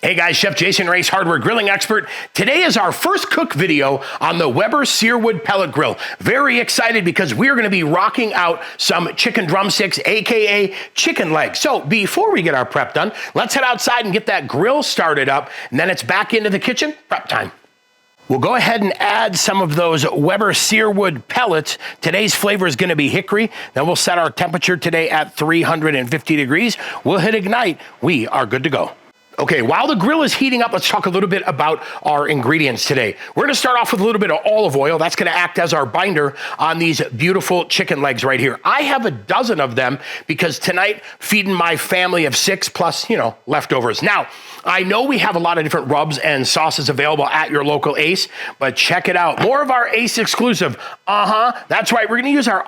Hey guys, Chef Jason Race, hardware grilling expert. Today is our first cook video on the Weber Searwood pellet grill. Very excited because we're gonna be rocking out some chicken drumsticks, AKA chicken legs. So before we get our prep done, let's head outside and get that grill started up, and then it's back into the kitchen, prep time. We'll go ahead and add some of those Weber Searwood pellets. Today's flavor is gonna be hickory. Then we'll set our temperature today at 350 degrees. We'll hit ignite. We are good to go. Okay, while the grill is heating up, let's talk a little bit about our ingredients today. We're gonna start off with a little bit of olive oil. That's gonna act as our binder on these beautiful chicken legs right here. I have a dozen of them because tonight, feeding my family of 6 plus, leftovers. Now, I know we have a lot of different rubs and sauces available at your local Ace, but check it out. More of our Ace exclusive. That's right, we're gonna use our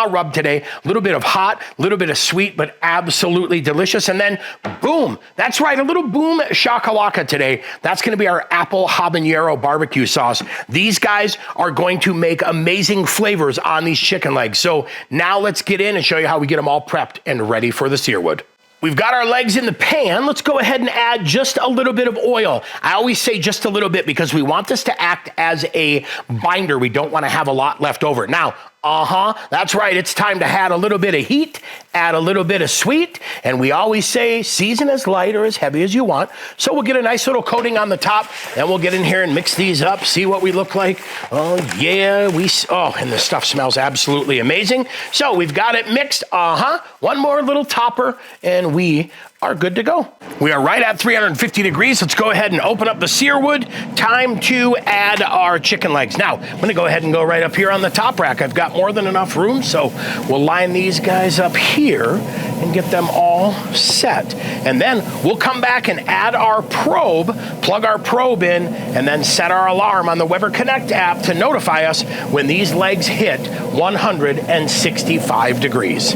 rub today. A little bit of hot, a little bit of sweet, but absolutely delicious. And then, boom, that's right, a little boom shakalaka today. That's gonna be our apple habanero barbecue sauce. These guys are going to make amazing flavors on these chicken legs. So now let's get in and show you how we get them all prepped and ready for the Searwood. We've got our legs in the pan. Let's go ahead and add just a little bit of oil. I always say just a little bit because we want this to act as a binder. We don't want to have a lot left over. Now, that's right. It's time to add a little bit of heat, add a little bit of sweet, and we always say season as light or as heavy as you want. So we'll get a nice little coating on the top, and we'll get in here and mix these up, see what we look like. Oh yeah, and the stuff smells absolutely amazing. So we've got it mixed. One more little topper, and we are good to go. We are right at 350 degrees. Let's go ahead and open up the Searwood. Time to add our chicken legs. Now, I'm gonna go ahead and go right up here on the top rack. I've got more than enough room, so we'll line these guys up here and get them all set. And then we'll come back and add our probe, plug our probe in, and then set our alarm on the Weber Connect app to notify us when these legs hit 165 degrees.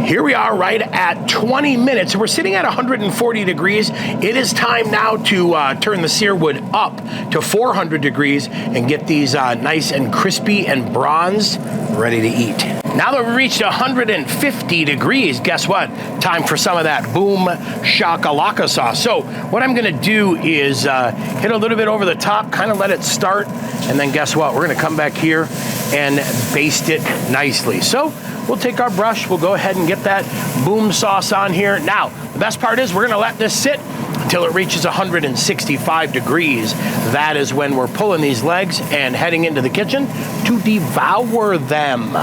Here we are right at 20 minutes. We're sitting at 140 degrees. It is time now to turn the Searwood up to 400 degrees and get these nice and crispy and bronzed, ready to eat. Now that we've reached 150 degrees, guess what? Time for some of that boom shakalaka sauce. So what I'm gonna do is hit a little bit over the top, kind of let it start, and then guess what? We're gonna come back here and baste it nicely. So we'll take our brush, we'll go ahead and get that boom sauce on here. Now, the best part is we're gonna let this sit until it reaches 165 degrees. That is when we're pulling these legs and heading into the kitchen to devour them.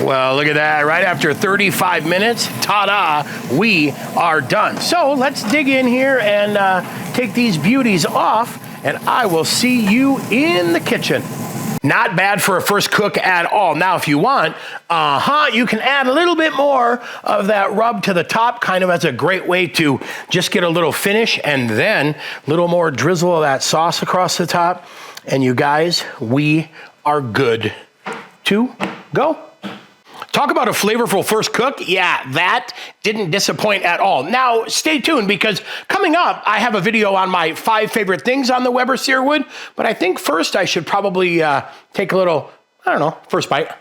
Well, look at that, right after 35 minutes, ta-da, we are done. So let's dig in here and take these beauties off, and I will see you in the kitchen. Not bad for a first cook at all. Now, if you want, you can add a little bit more of that rub to the top, kind of as a great way to just get a little finish, and then a little more drizzle of that sauce across the top. And you guys, we are good to go. Talk about a flavorful first cook. Yeah, that didn't disappoint at all. Now, stay tuned because coming up, I have a video on my 5 favorite things on the Weber Searwood, but I think first I should probably take a little, first bite.